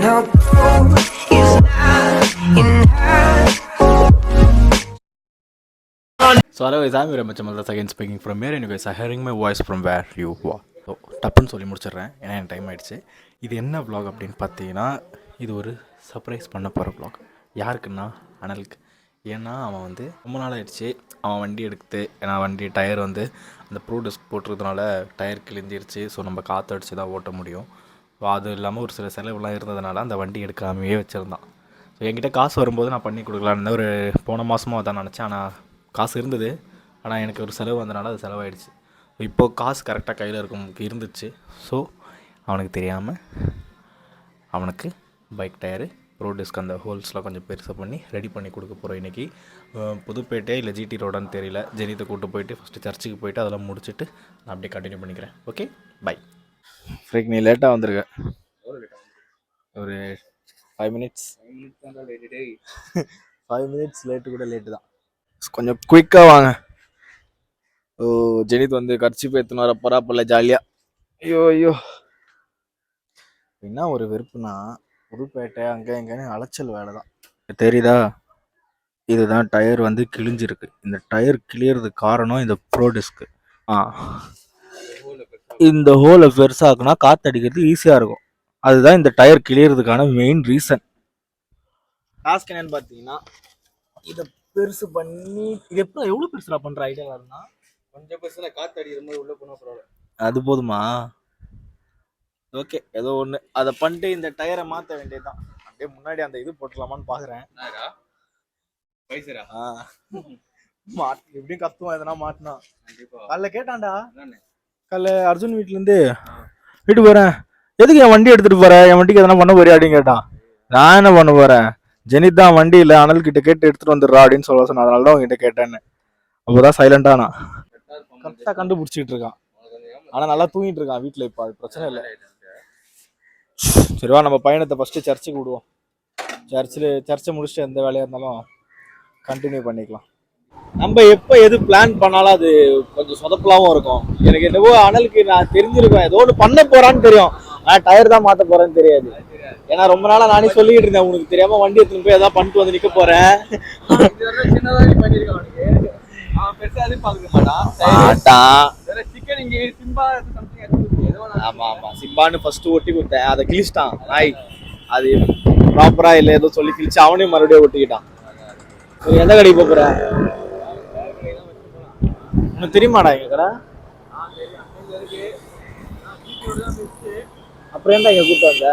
Now gold is not in her. So hello guys, I'm very much Amaldas again speaking from here, and you guys are hearing my voice from where you are. So டப்புன்னு சொல்லி முடிச்சிடுறேன், ஏன்னா எனக்கு time ஆகிடுச்சு. இது என்ன vlog அப்படின்னு பார்த்தீங்கன்னா, இது ஒரு சர்ப்ரைஸ் பண்ண போகிற வ்ளாக். யாருக்குன்னா அனலுக்கு. ஏன்னா அவன் வந்து ரொம்ப நாள் ஆகிடுச்சு அவன் வண்டி எடுக்குது. ஏன்னா வண்டி டயர் வந்து அந்த ப்ரோ டிஸ்க் போட்டுறதுனால டயர் கிழிஞ்சிருச்சு. ஸோ நம்ம காற்றடிச்சு தான் ஓட்ட முடியும். ஸோ அது இல்லாமல் ஒரு சில செலவுலாம் இருந்ததுனால அந்த வண்டி எடுக்காமையே வச்சுருந்தான். ஸோ என்கிட்ட காசு வரும்போது நான் பண்ணி கொடுக்கலான்னு ஒரு போன மாதமாக தான் நினச்சேன். ஆனால் காசு இருந்தது, ஆனால் எனக்கு ஒரு செலவு வந்தனால அது செலவாயிடுச்சு. இப்போது காசு கரெக்டாக கையில் இருந்துச்சு. ஸோ அவனுக்கு தெரியாமல் அவனுக்கு பைக் டயரு ப்ரோ டிஸ்க் அந்த ஹோல்ஸ்லாம் கொஞ்சம் பெருசாக பண்ணி ரெடி பண்ணி கொடுக்க போகிறோம். இன்றைக்கி புதுப்பேட்டை இல்லை ஜிடி ரோடான்னு தெரியல. ஜெனித்தை கூப்பிட்டு போயிட்டு ஃபஸ்ட்டு சர்ச்சுக்கு போயிட்டு அதெல்லாம் முடிச்சுட்டு நான் அப்படியே கண்டினியூ பண்ணிக்கிறேன். Okay, by. ஃப்ரீக், நீ லேட்டாக வந்திருக்க. ஒரு 5 மினிட்ஸ் 5 மினிட்ஸ் லேட்டு கூட லேட்டு தான். கொஞ்சம் குயிக்காக வாங்க. ஓ, ஜெனித் வந்து கர்ச்சிப்பு எடுத்துன்னு வர பராப்பில்ல ஜாலியாக. ஐயோ என்ன ஒரு வெறுப்புனா, புதுப்பேட்டை அங்கே எங்கேன்னு அலைச்சல் வேலை தான். தெரியுதா, இதுதான் டயர் வந்து கிழிஞ்சிருக்கு. இந்த டயர் கிளியறதுக்கு காரணம் இந்த ப்ரோ டிஸ்க்கு. இந்த ஹோலை பெருசாக்குனா காற்றடிக்கிறது ஈஸியாக இருக்கும். அதுதான் இந்த டயர் கிளியறதுக்கான மெயின் ரீசன். டாஸ்க் என்னன்னு பார்த்தீங்கன்னா, இதை பெருசு பண்ணி இது எப்போ எவ்வளோ பெருசுடா பண்ணுற ஐடியா வருதுன்னா, கொஞ்சம் பெருசுல காற்று அடிக்கிற மாதிரி உள்ளே போனால் பரவாயில்ல. அது போதுமா? ஓகே, ஏதோ ஒன்று அதை பண்ணிட்டு இந்த டயரை மாற்ற வேண்டியதுதான். அப்படியே முன்னாடி அந்த இது போட்டுக்கலாமான்னு பார்க்குறேன். எப்படியும் கத்துவான் எதனா மாட்டினா. காலைல கேட்டான்டா, காலைல அர்ஜுன் வீட்டுலேருந்து வீட்டுக்கு போகிறேன், எதுக்கு என் வண்டி எடுத்துகிட்டு போகிறேன், என் வண்டிக்கு எதனா பண்ண போறியா அப்படின்னு கேட்டான். நான் என்ன பண்ண போகிறேன், ஜெனித் தான் வண்டி இல்லை அனல் கிட்ட கேட்டு எடுத்துகிட்டு வந்துடுறா அப்படின்னு சொல்ல சொன்னேன். அதனால தான் உங்ககிட்ட கேட்டேன்னு. அப்போதான் சைலண்டாக நான் கரெக்டாக கண்டுபிடிச்சிக்கிட்டு இருக்கான். ஆனால் நல்லா தூங்கிட்டு இருக்கான் வீட்டில். இப்போ அது பிரச்சனை இல்லை. சரிவா, நம்ம பயணத்தை ஃபஸ்ட்டு சர்ச்சுக்கு விடுவோம். சர்ச்சை முடிச்சுட்டு எந்த வேலையாக இருந்தாலும் கண்டினியூ பண்ணிக்கலாம். நம்ம எப்போ எது பிளான் பண்ணாலும் அது கொஞ்சம் சொதப்பலாகவும் இருக்கும். எனக்கு என்னவோ அனலுக்கு நான் தெரிஞ்சிருக்கேன் ஏதோ ஒன்று பண்ண போறான்னு தெரியும், ஆனால் டயர் தான் மாற்ற போறேன்னு தெரியாது. ஏன்னா ரொம்ப நாளாக நானே சொல்லிக்கிட்டு இருந்தேன், உனக்கு தெரியாம வண்டி எடுத்துன்னு போய் எதாவது பண்ணிட்டு வந்து நிற்க போறேன். ஆமா ஆமா, சிம்பான்னு ஃபர்ஸ்ட் ஒட்டி கொடுத்தேன், அதை கிழிச்சிட்டான் நாய். அது ப்ராப்பரா இல்லை ஏதோ சொல்லி கிழிச்சு அவனையும் மறுபடியும் ஒட்டிக்கிட்டான். எந்த கடைக்கு போற? உனக்கு தெரியுமாடா எங்க கடை? அப்புறம் ஏன்டா இங்க கூப்பிட்டு வந்த?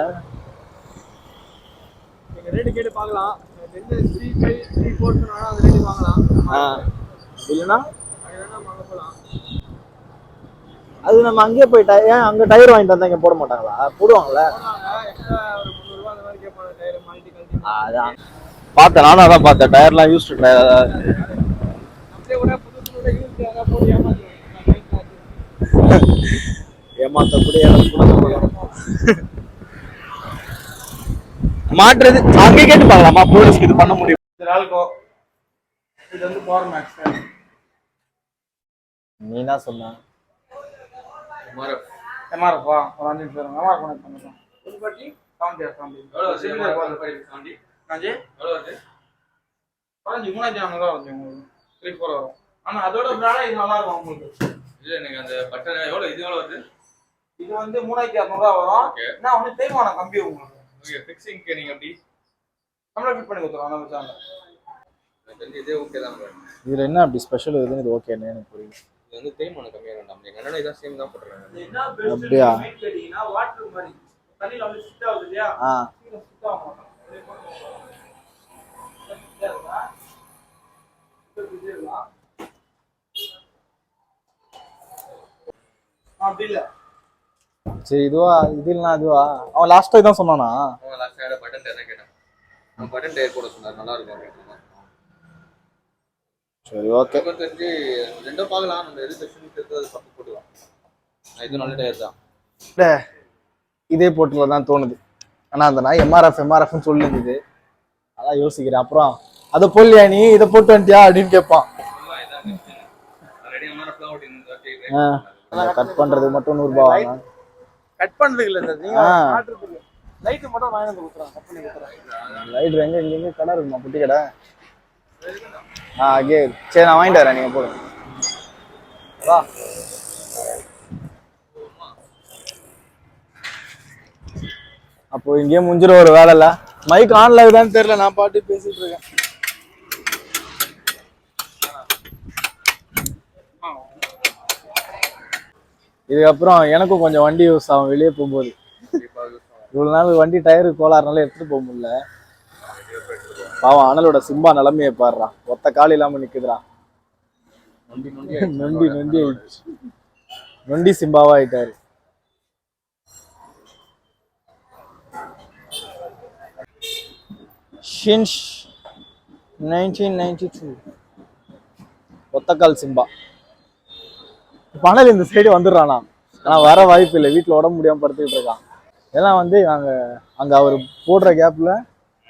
இல்லைன்னா அது நம்ம அங்கேயே போயிட்டா. ஏன் அங்க டயர் வாங்கிட்டு வந்தா இங்க போட மாட்டாங்களா? போடுவாங்களா? அதான் பார்த்தேன், நானும் அதான் பார்த்தேன். டயர்லாம் யூஸ்டு டயர். ஏமாத்தக்கூடிய மாற்றுறது அங்கே கேட்டு பார்க்கலாமா, போலீஸ்க்கு இது பண்ண முடியும். இது வந்து பவர் மேக்ஸ். நீ என்ன சொன்ன? எம்ஆர்எஃப் வா, ஒரு 5 நிமிஷம் இருங்க. எம்ஆர்எஃப் கனெக்ட் பண்ணிக்கலாம். ஒரு பட்டி 70 வரும். ஆனா அதோட பிராண்டா இது நல்லா இருக்கும் உங்களுக்கு. இல்ல எனக்கு அந்த பட்டன் எவ்வளவு, இது எவ்வளவு வருது? இது வந்து 3200 வரும். நான் வந்து தேய்மானம் கம்பி உங்களுக்கு. ஓகே, ஃபிக்ஸிங்க்கு நீங்க எப்படி நம்மள ஃபிட் பண்ணி கொடுத்துறோம். நம்ம சேனல்ல இதே ஓகே தான். இதுல என்ன அப்படி ஸ்பெஷல் இருக்குன்னு இது ஓகேன்னு எனக்கு புரியல. இது வந்து தேய்மானம் கம்மியா வேண்டாம். நீங்க என்னன்னா இத சேம் தான் போடுறாங்க. அப்படியே கேட்டினா வாட்டர் மாதிரி தண்ணில வந்து சிட் ஆகுது இல்லையா? சிட் ஆகும். அப்படி இல்ல. சரி, இதுவா இது இல்லனா அதுவா? அவன் லாஸ்ட் டைம் தான் சொன்னானா? அவன் லாஸ்ட் டைம் பட்டன் டயர் கேட்டான். அவன் பட்டன் டயர் போட சொன்னார், நல்லா இருக்கும் அப்படினா. சரி ஓகே, கொஞ்சம் தெரிஞ்சு ரெண்டோ பார்க்கலாம். நம்ம எது செக்ஷன் எடுத்து சப்போர்ட் போடுவோம். இது நல்ல டயர் தான். இதே போட்டுல தான் தோணுது. ஆனா அந்த நான் எம்ஆர்எஃப்னு சொல்லிருந்தது, அதான் யோசிக்கிறேன். அப்புறம் அதை போடலையா நீ, இதை போட்டு வந்துட்டியா அப்படின்னு கேட்பான். கட் பண்றது மட்டும் 100 ரூபாய் வாங்க. கட் பண்றதுக்கு இல்ல சார், நீங்க மாற்றுறதுக்கு லைட் மட்டும் வாங்கி வந்து கொடுத்துறேன், கட் பண்ணி கொடுத்துறேன். லைட் எங்க கடை இருக்குமா, குட்டி கடை? அங்கே சரி, நான் வாங்கிட்டு வரேன், நீங்க போடுங்க. வா. அப்போ இங்கேயே முடிஞ்சிடும் ஒரு வேலை இல்ல. மைக் ஆன்ல இருக்குதான்னு தெரியல, நான் பாட்டு பேசிட்டு இருக்கேன். இதுக்கப்புறம் எனக்கும் கொஞ்சம் வண்டி யூஸ் ஆகும் வெளியே போகும்போது. இவ்வளவு நாள் வண்டி டயரு கோளாறுனால எடுத்துட்டு போக முடியல. பாவம் அனலோட சிம்பா நிலைமையை பாடுறான், ஒத்த கால் இல்லாம நிக்குதுறான். நொண்டி நொண்டி நொண்டி சிம்பாவா ஆயிட்டாரு. ஷின்ஷ் 1992 ஒத்தக்கால் சிம்பா. பணல் இந்த சைடு வந்துடுறானா, ஆனா வர வாய்ப்பு இல்லை, வீட்டுல உடம்பு முடியாம படுத்துக்கிட்டு இருக்கான். இதெல்லாம் வந்து நாங்க அங்க அவர் போடுற கேப்ல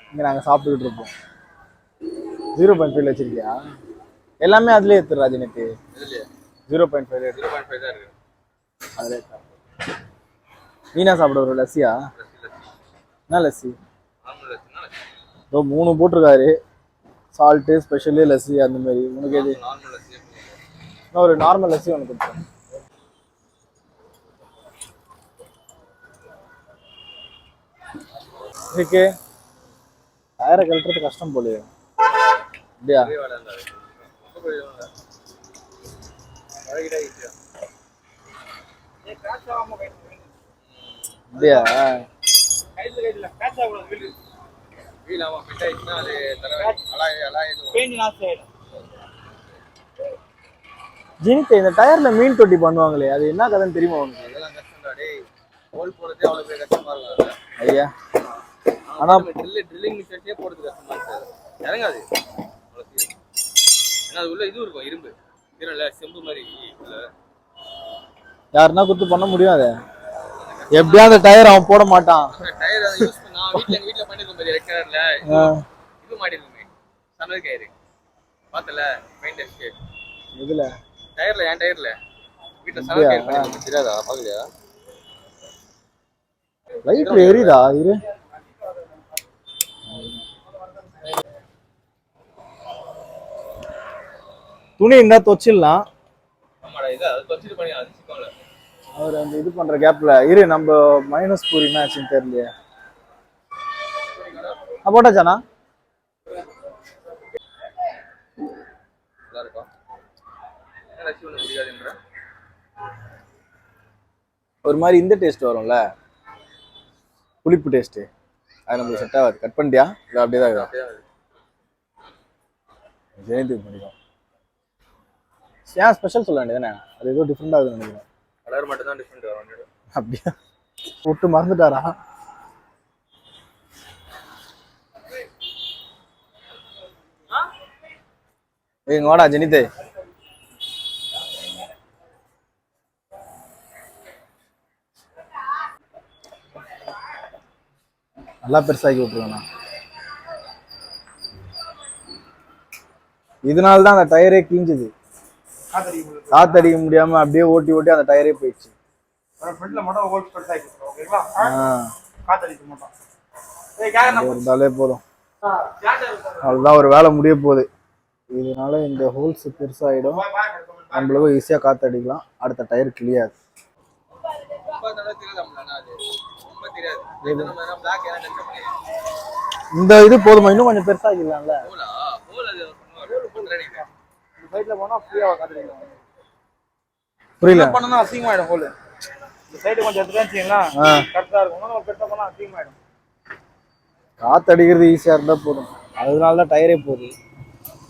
இங்க நாங்க சாப்பிட்டுக்கிட்டு இருப்போம். 0.5 வச்சிருக்கியா? எல்லாமே அதுலயே எடுத்துடுறா ஜெனிக்கு. 0.5 தான் இருக்கு. அதுல நீனா சாப்பிட ஒரு லஸ்ஸியா? என்ன லஸ்ஸி? 3 போட்டிருக்காரு, சால்ட்டு, ஸ்பெஷலு, லஸ்ஸி அந்த மாதிரி. உனக்கு எது? ஒரு நார்மல் லஸ்ஸி ஒன்று கொடுத்தேன். இதுக்கு டயரை கழட்டுறது கஷ்டம் போலையே. அப்படியா? அப்படியா? ஜீனிக்கு இந்த டயர்ல மீன் தொட்டி பண்ணுவாங்களே, அது என்ன கதைன்னு தெரியுமா உனக்கு? ஐயா, ஆனா ட்ரில்லிங் மிஷினே போடுறது கஷ்டமா இருக்கு, இறங்காது. ஏன்னா அது உள்ள இது இருக்கும், இரும்பு இல்ல செம்பு மாதிரி இல்ல. யாருன்னா குத்து பண்ண முடியும் அதை. எப்படியா அந்த டயர் அவன் போட மாட்டான். டயர் யூஸ் பண்ணா வீட்ல பண்ணிருக்கோம் பாரு, ரெட் கலர்ல இது மாடி இருக்குமே, சனல் கயிறு பாத்தல பெயிண்ட் டெஸ்ட். இதுல டயர்ல, என் டயர்ல வீட்ல சனல் கயிறு பண்ணிருக்கோம், தெரியாதா? பாக்கலையா? லைட் எரியுதா? இரு. துணி இருந்தா தொச்சிடலாம். அவர் அந்த இது பண்ற கேப்ல இரு, நம்ம மைனஸ் பூரி மேட்ச்னு தெரியலையே. போட்டாச்சானா? ஒரு மாதிரி இந்த டேஸ்ட் வரும்ல, புளிப்பு டேஸ்ட், அது நம்மளுக்கு செட் ஆகாது. கட் பண்ணிட்டியா? இல்லை அப்படியே தான் இருக்கும். ஜெயந்தி பண்ணிக்கும். ஏன் ஸ்பெஷல் சொல்ல வேண்டியதானே? அது ஏதோ டிஃப்ரெண்ட் ஆகுதுன்னு நினைக்கிறேன். கலர் மட்டும் தான் டிஃப்ரெண்ட் வரும். அப்படியா? விட்டு மறந்துட்டாரா? ஏய் வாடா ஜெனிதே. நல்லா பெருசாக்கி விட்டுருவேண்ணா. இதனால தான் அந்த டயரே கிழிஞ்சுது. காத்தடிக்க முடியாம அப்படியே ஓட்டி ஓட்டி அந்த டயரே போயிடுச்சு. இருந்தாலே போதும், அதுதான் ஒரு வேலை முடிய போகுது. இதனால இந்த ஹோல்ஸ் பெருசாயிடும், நம்மளுக்கும் ஈஸியா காத்தடிக்கலாம், அடுத்த டயர் கிளியாது. இந்த இது போதுமா? இன்னும் கொஞ்சம் பெருசாகிக்கலாம்ல. சைடுல போனா ஃப்ரீயா காத்தடிக்கலாம். புரியல பண்ணனும், அசிங்கமாயிடும் ஹோல். இந்த சைடு கொஞ்சம் எடுத்துட்டீங்களா கரெக்ட்டா இருக்கும். நம்ம பெருசா பண்ணா அசிங்கமாயிடும். காத்தடிக்கிறது ஈஸியா இருந்தா போதும், அதனால தான் டயரே போகுது.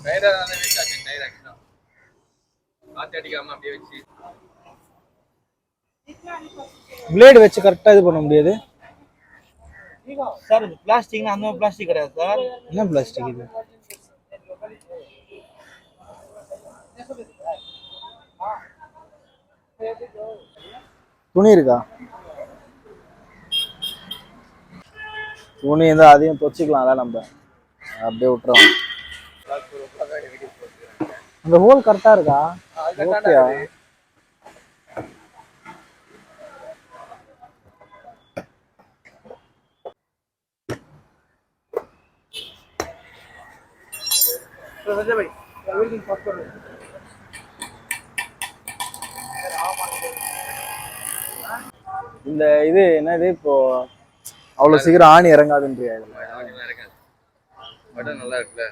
டயரா தான் வேஸ்ட் ஆச்சு. டயர் ஆக்சுவலா காத்தடிக்காம அப்படியே வச்சு பிளேட் வச்சு கரெக்டா இது பண்ண முடியாது சார். பிளாஸ்டிக்னா அந்த பிளாஸ்டிக் கிடையாது சார். என்ன பிளாஸ்டிக் இது? துணி இருக்கா? துணி இருந்தா அதையும் தொச்சிக்கலாம்ல, நம்ம அப்படியே விட்டுறோம். அந்த ஹோல் கரெக்டா இருக்கா? ஓகேயா? संजय भाई एवरीथिंग फॉर இந்த இது என்னது இப்போ அவ்வளவு சீக்கிரம் ஆணி இறங்காதுன்றியா இதுல? பட்டன் நல்லா இருக்குல்ல.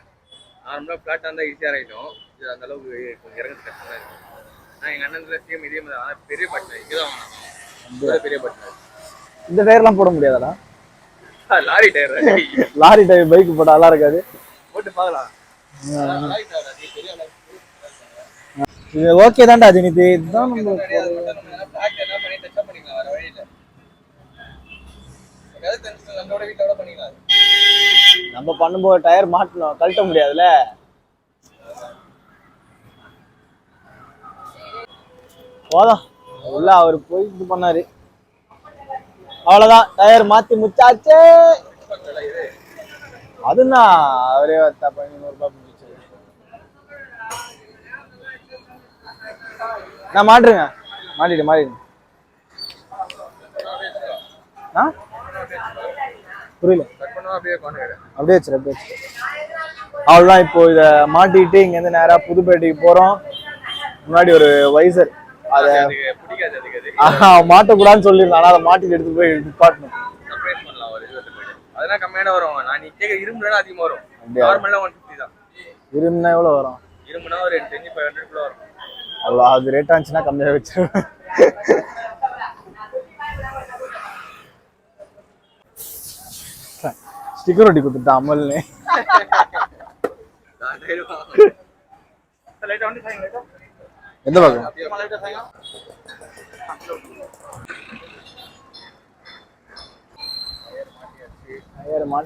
நார்மலாக ஃப்ளாட்டாக இருந்தால் ஈஸியாக இறங்கிட்டோம். இது அந்த அளவுக்கு கொஞ்சம் இறங்க கஷ்டமாக இருக்கு. நான் எங்கள் அண்ணன் சேம் இதே மாதிரி ஆனால் பெரிய பட்டன் இங்கே தான் வாங்கினோம். பெரிய பட்டன். இந்த டயர்லாம் போட முடியாதா? Lorry tyre lorry tyre bike போட்டா நல்லா இருக்காது. போட்டு பார்க்கலாம். இது ஓகே தான்டா ஜெனித். இதுதான் நம்ம நம்ம பண்ணும்போது டயர் மாட்டணும், கழட்ட முடியாதுல்ல. போதும் உள்ள அவர் போய் இது பண்ணாரு, அவ்வளவுதான் டயர் மாத்தி முச்சாச்சு. அதுதான் அவரே 1500 ரூபாய் முடிச்சது. நான் மாட்டுருங்க, மாட்டிடு. புரியல. அப்படியே வச்சிரு. அவ்வளவுதான். இப்போ இத மாட்டிட்டு இங்க இருந்து நேரா புதுப்பேட்டைக்கு போறோம். முன்னாடி ஒரு வைசர் அத மாட்டக்கூடாதுன்னு சொல்லியிருந்தாங்க. அதை மாட்டிட்டு எடுத்து போய் நிப்பாட்டணும். அதெல்லாம் கம்மியான வரும். நான் நீ கேட்க இரும்புனா அதிகமா வரும். நார்மலா 150 தான். இரும்புனா எவ்வளவு வரும்? இரும்புனா ஒரு 2500 குள்ள வரும். அவ்வளோ அது ரேட் ஆச்சுன்னா கம்மியாக வச்சிருவேன். ஸ்டிக்கர் ஒட்டி கொடுத்துட்டான் அமல்னு. எந்த பக்கம்?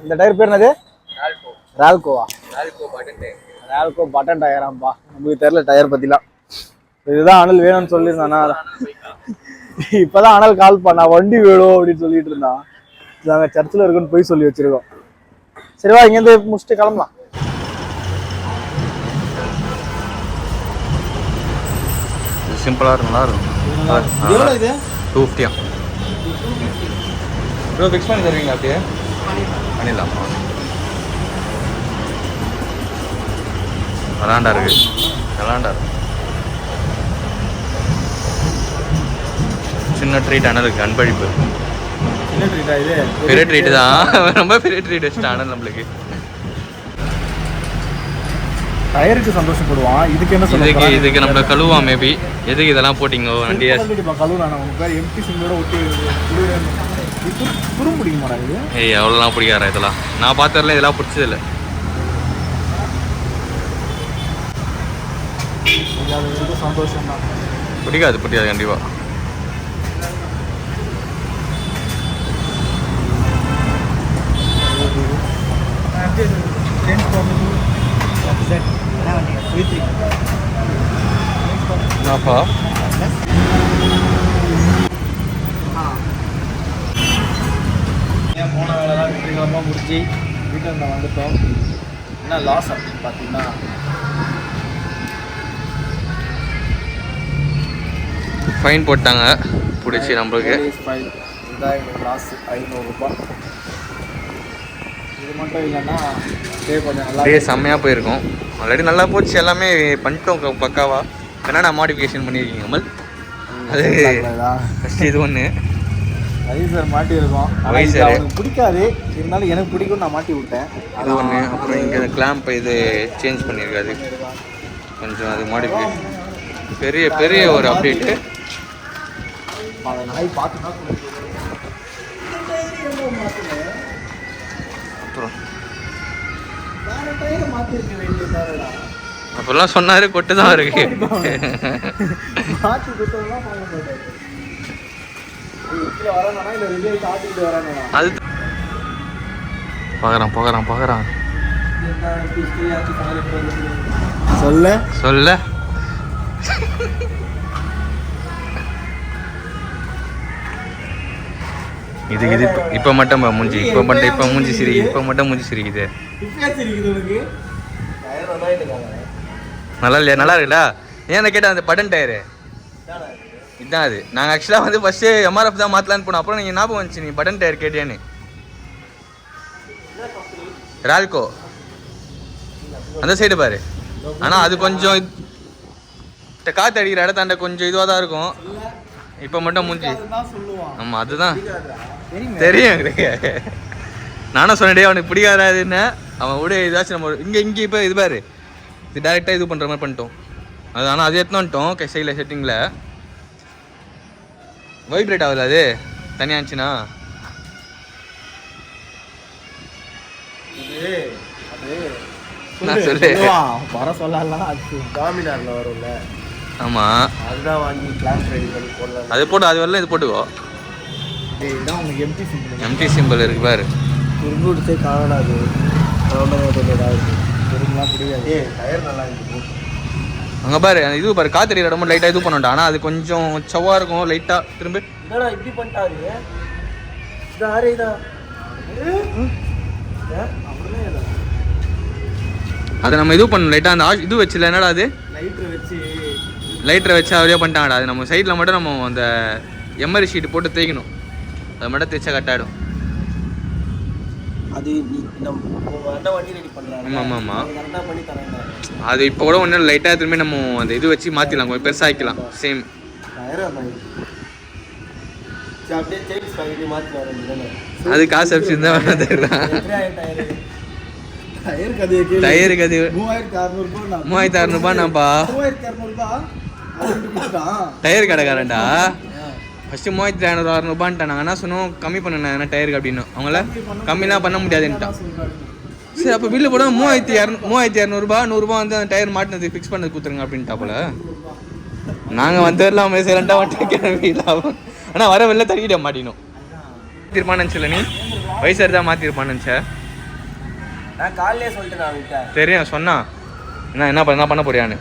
இந்த டயர் பேர் என்னது? ரால்கோவா? ரால்கோ பட்டன் டயராம்பா. நமக்கு தெரியல டயர் பத்திலாம். இதுதான் அனல் வேணும்னு சொல்லியிருந்தானா. இப்பதான் அனல் கால் பண்ணா வண்டி வேணும் அப்படின்னு சொல்லிட்டு இருந்தான். நாங்க சர்ச்சில் இருக்குன்னு போய் சொல்லி வச்சிருக்கோம். சரிவா, இங்கேருந்து முடிச்சுட்டு கிளம்பலாம். சிம்பிளா இருக்கும், நல்லா இருக்கும். எவ்வளோ இது? 250. ப்ரோ ஃபிக்ஸ் பண்ணி தருவீங்க? அப்படியே பண்ணிடலாமா? நல்லாண்டா இருக்கு, நல்லாண்டா இருக்கு. சின்ன ட்ரீட் அனலுக்கு அன்பளிப்பு. என்ன ட்ரீட்டா இது? பெரிய ட்ரீட் தான், ரொம்ப பெரிய ட்ரீட் வச்சுட்டு அனல் நம்மளுக்கு. டயருக்கு சந்தோஷப்படுவான். இதுக்கு என்ன சொல்லுங்க? இதுக்கு நம்மள கழுவா மேபி. எதுக்கு இதெல்லாம் போட்டிங்க வண்டியா? கழுவுனா உங்க பேர் எம்டி சிங்கோட ஒட்டி துரும் பிடிக்க மாட்டாங்க. ஏய் அவ்வளோலாம் பிடிக்காரா இதெல்லாம்? நான் பார்த்ததில்ல, இதெல்லாம் பிடிச்சதில்லை. சந்தோஷம் தான். பிடிக்காது கண்டிப்பா. என்னப்பா போன வேலைலாம் வெற்றிகரமாக முடிச்சு வீட்டில் நம்ம வந்துட்டோம். என்ன லாஸ் அப்படின்னு பார்த்தீங்கன்னா, ஃபைன் போட்டாங்க பிடிச்சி நம்மளுக்கு. இதுதான் எங்களுக்கு லாஸ் 500 ரூபாய். இது மட்டும் இல்லைன்னா கொஞ்சம் நல்லா செம்மையாக போயிருக்கோம். ஆல்ரெடி நல்லா போச்சு, எல்லாமே பண்ணிட்டோம் பக்காவா. என்னென்ன மாடிஃபிகேஷன் பண்ணியிருக்கீங்க அமல்? அது ஃபஸ்ட்டு இது ஒன்று வைசர் மாட்டி இருக்கும். வைசர் எனக்கு பிடிக்காது, இருந்தாலும் எனக்கு பிடிக்கும், நான் மாட்டி விட்டேன். அது ஒன்று. அப்புறம் இங்கே கிளாம்ப் இது சேஞ்ச் பண்ணியிருக்காது கொஞ்சம், அது மாடிஃபிகேஷன். பெரிய ஒரு அப்டேட்டு. நாய் பார்த்துனா அப்புறம் அப்பெல்லாம் சொன்னாரு, கொட்டு தான் இருக்கு. அது பார்க்குறான். சொல்ல இது இப்போ மட்டும் மூஞ்சி சிரிக்குது. நல்லா இல்லையா? நல்லா இருக்குடா. ஏன் கேட்டேன், அந்த பட்டன் டயரு இதுதான். அது நாங்கள் ஆக்சுவலாக வந்து ஃபஸ்ட்டு எம்ஆர்எஃப் தான் மாற்றலான்னு போனோம். அப்புறம் நீங்கள் ஞாபகம் வந்துச்சு, நீ பட்டன் டயர் கேட்டியான்னு. ரால்கோ அந்த சைடு பாரு. ஆனால் அது கொஞ்சம் காற்று அடிக்கிற இடத்தாண்ட கொஞ்சம் இதுவாக தான் இருக்கும். இப்போ மட்டும் மூஞ்சி. ஆமாம் அதுதான் தெரியும் எனக்கு. நானும் சொன்னேன் அவனுக்கு பிடிக்காதுன்னு. அவன் விட ஏதாச்சும் நம்ம இங்கே இப்போ இது பாரு, இது டேரெக்டாக இது பண்ணுற மாதிரி பண்ணிட்டோம். அது ஆனால் அது எடுத்துன்னு வந்துட்டோம் சைடில் செட்டிங்கில். வைப்ரேட் ஆகுது அது தனியாக இருந்துச்சுன்னா. நான் சொல்லு வர சொல்லலாம். அது டாமினார்ல வரும்ல. ஆமாம் அதுதான் வாங்கி கிளாஸ் ரெடி பண்ணி போடலாம். அது போட்டு அது வரல இது போட்டுக்கோ. இதுதான் உங்களுக்கு எம்டி சிம்பிள். எம்டி சிம்பிள் இருக்கு பாரு. துருங்குடிச்சே காணாது. துருங்குலாம் பிடிக்காது. டயர் நல்லா இருக்கு. அங்கே பாரு இது பாரு காத்தடி இடமும் லைட்டாக இது பண்ணோம்டா. ஆனால் அது கொஞ்சம் சவ்வாக இருக்கும் லைட்டாக. திரும்ப என்னடா இப்படி பண்ணிட்டாரு. இதாரே தான் அதை நம்ம இது பண்ணணும் லைட்டாக. அந்த இது வச்சுல என்னடா அது லைட்டரை வச்சு அவரே பண்ணிட்டாங்கடா. அது நம்ம சைடில் மட்டும் நம்ம அந்த எம்ஆர்ஐ ஷீட்டு போட்டு தேய்க்கணும். அதை மட்டும் தேய்ச்சா கட்டாயிடும். அது வண்டி ரெடி பண்ணுறாங்க. ஆமாம் ஆமாம் ஆமாம். கரெக்டாக பண்ணி தரேன். அது இப்போ கூட ஒன்றும் லைட்டாக திரும்பி நம்ம அந்த இது வச்சு மாற்றிடலாம், கொஞ்சம் பெருசாக ஆக்கிக்கலாம். சேம் அப்படியே சேஞ்ச் பண்ணி மாற்றி வரேன். அது காசு ஆப்ஷன் தான் வேணாம் தெரியுறான். டயருக்கு அது 3600 நான்ப்பா. டயர் கடைக்காரன்டா ஃபஸ்ட்டு 3600 நாங்கள் என்ன சொன்னோம் கம்மி பண்ணேன் டயருக்கு அப்படின்னு. அவங்கள கம்மிலாம் பண்ண முடியாதுன்ட்டான். சரி அப்போ பில்லு போட 3200 100 வந்து அந்த டயர் மாட்டினது ஃபிக்ஸ் பண்ணது கொடுத்துருங்க அப்படின்ட்டாப்புல. நாங்கள் வந்து வரலாம் சைலண்டாக வந்துட்டு கிளம்பிடலாம். ஆனால் வர வெளில தள்ளிக்கிட்ட மாட்டினோம். மாற்றிருப்பான்னு நினச்சில நீ வயசாக தான் மாற்றிருப்பான்னு நினச்ச. நான் காலையிலே சொல்லிட்டேன் அவன்கிட்ட. தெரியும் சொன்னான் என்ன பண்ண போறியான்னு.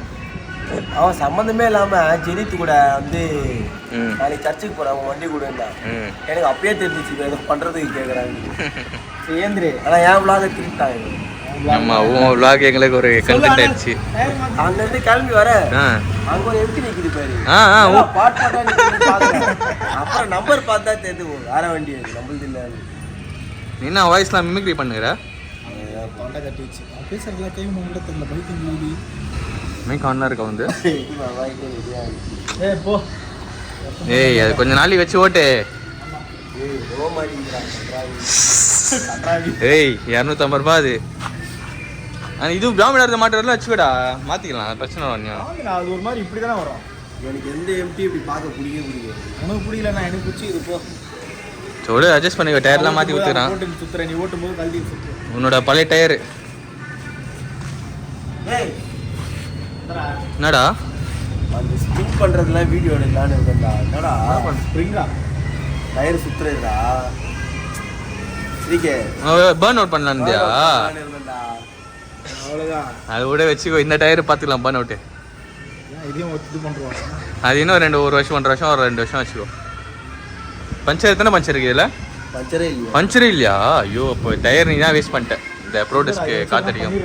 அவன் சம்மந்தமே இல்லாமல் ஜெனித்து கூட வந்து நாளைக்கு சர்ச்சுக்கு போகிறான் அவன் வண்டி கூட இருந்தான். எனக்கு அப்பயே தெரிஞ்சிச்சு ஏதோ பண்ணுறதுக்கு கேட்குறாங்க. ஏந்திரி ஆனால் என் விளாக திருட்டாங்க. ஆமாம் உன் விளாக் எங்களுக்கு ஒரு கண்டென்ட் ஆயிடுச்சு. அங்கேருந்து கிளம்பி வர அங்கே ஒரு எப்படி நிற்கிது பாரு. பாட்டு அப்புறம் நம்பர் பார்த்தா தெரிஞ்சு வேற வண்டி நம்மளுது இல்லை. நீ என்ன வாய்ஸ்லாம் மிமிக்ரி பண்ணுகிற? தொண்டை கட்டிச்சு பேசுறதுல கேட்க தெரியல. பைக்கு மைக் ஆன்லாம் இருக்கா வந்து? போ ஏய் அது கொஞ்ச நாளைக்கு வச்சு ஓட்டு. ஏய் 250 ரூபா அது. இது பிராமணர் மாட்டுறதுல வச்சுக்கடா மாற்றிக்கலாம். அது பிரச்சனை வரும். அது ஒரு மாதிரி இப்படி தானே வரும். எனக்கு எந்த எம்டி இப்படி பார்க்க பிடிக்காது. உனக்கு பிடிக்கலண்ணா எனக்கு பிடிச்சி இது போ சொல்லு அட்ஜஸ்ட் பண்ணிக்கோ. டயர்லாம் மாற்றி ஊற்றுறான். சுற்றுறேன் நீ ஓட்டும் போது கழட்டி சுற்று. உன்னோட பழைய டயரு என்னடா அந்த ஸ்பின் பண்ணுறதுல வீடியோ எடுக்கலான்னு இருக்கா. என்னடா ஸ்ப்ரிங்கா டயர் சுற்றுறதுடா. சரிக்கே பர்ன் அவுட் பண்ணலான்டியா? அவ்வளோதான். அது கூட வச்சுக்கோ. இந்த டயர் பார்த்துக்கலாம் பர்ன் அவுட்டு. இதையும் இது பண்ணுறோம். அது இன்னும் 1 வருஷம் 1.5 வருஷம் ஒரு 2 வருஷம் வச்சுக்கோ. பஞ்சர் எத்தனை பஞ்சர் இருக்குது இதில்? பஞ்சரே இல்லையா? பஞ்சரே இல்லையா? ஐயோ அப்போ டயர் நீ தான் வேஸ்ட் பண்ணிட்டேன். இந்த ப்ரோடஸ்க்கு காத்தடிக்கும்.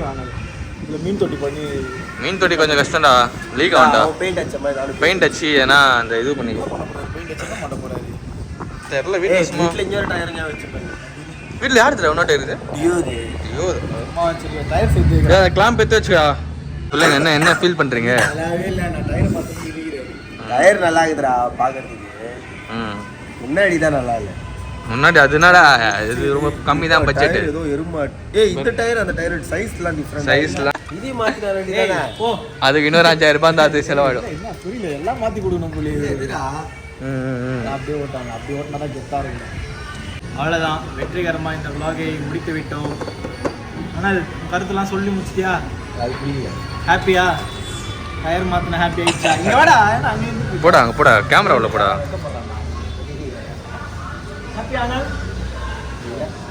மீன் தொட்டி பண்ணி மீன் தொட்டி கொஞ்சம் கஷ்டம்டா. லீக் ஆகும்டா. பெயிண்ட் அடிச்ச மாதிரி பெயிண்ட் அடிச்சு ஏன்னா அந்த இது பண்ணிக்கோ. பெயிண்ட் அடிச்சா மாட்ட போறாது. தெரியல வீட்டில் இங்கே ஒரு டயருங்க வச்சுப்பேன். வீட்டில் யார் தெரியும் இன்னொரு இருக்குது? ஐயோ அம்மா வச்சுருக்கேன். டயர் சேர்த்து கிளாம்ப் எடுத்து வச்சுக்கா. பிள்ளைங்க என்ன ஃபீல் பண்ணுறீங்க? நல்லாவே இல்லை. நான் டயர் பார்த்து இருக்கிறேன். டயர் நல்லா இருக்குதுடா பார்க்கறதுக்கு. முன்னாடி தான் நல்லா இல்லை. முன்னாடி அதனால இது ரொம்ப கம்மி தான் பட்ஜெட். ஏதோ எருமாட். இந்த டயர் அந்த டயர் சைஸ்லாம் டிஃபரண்ட். சைஸ்லாம் இதே மாத்தி தர வேண்டியதானே. ஓ அதுக்கு இன்னொரு 5000 ரூபாய் தான் அது செலவாயிடும். என்ன புரியல. எல்லாம் மாத்தி கொடுக்கணும் புரியல. எதுடா அப்படியே ஓட்டாங்க. அப்படி ஓட்டினா தான் கெத்தாக இருக்கும். அவ்வளோதான் வெற்றிகரமாக இந்த vlog-ஐ முடித்து விட்டோம். ஆனால் கருத்துலாம் சொல்லி முடிச்சிட்டியா? அது புரியல. ஹாப்பியா? டயர் மாற்றின ஹாப்பி ஆயிடுச்சா? இங்கே வாடா. அங்கே போடா அங்கே போடா கேமராவில் போடா. ஹாப்பி ஆனால்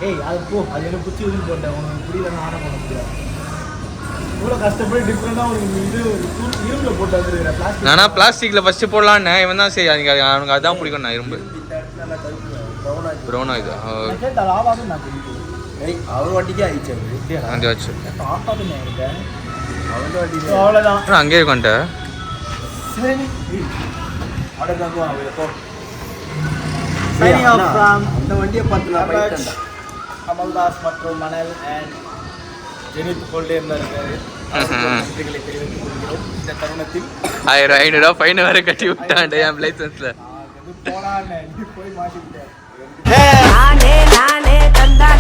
ஏய் அது போ. அது எனக்கு பிடிச்சி இது போட்டேன். உனக்கு புரியலன்னா ஆன பண்ண முடியாது. இவ்வளோ கஷ்டப்பட்டு டிஃப்ரெண்டாக உனக்கு இது இரும்பில் போட்டு வந்துருக்கிற பிளாஸ்டிக். நானா பிளாஸ்டிக்கில் ஃபஸ்ட்டு போடலான்னு இவன் தான் சரி அவனுக்கு அதான் பிடிக்கும். நான் இரும்பு ப்ரௌன் ஆகுது. கேட்டால் ஆவாதுன்னு நான் தெரியும். அவர் வண்டிக்கே ஆயிடுச்சு. அங்கே வச்சு ஆப்பாதுன்னு இருக்கேன். அவன் வண்டி அவ்வளோதான். அங்கேயே இருக்கோன்ட்ட. சரி ஆர்டர் தாக்குவா அவளுக்கோ. அந்த வண்டியை பார்த்து நான் அமல்தாஸ் மற்றும் மணல் அண்ட் ஜெனித் ஹோல்டே இருந்தாரு. நன்றிகளை தெரிவித்துக் கொள்கிறோம் இந்த தருணத்தில். 1500 ஃபைன் வேற கட்டி விட்டான் என் லைசன்ஸ்ல. போனான்னு நீ போய் மாட்டிக்கிட்டேன். நானே தந்தா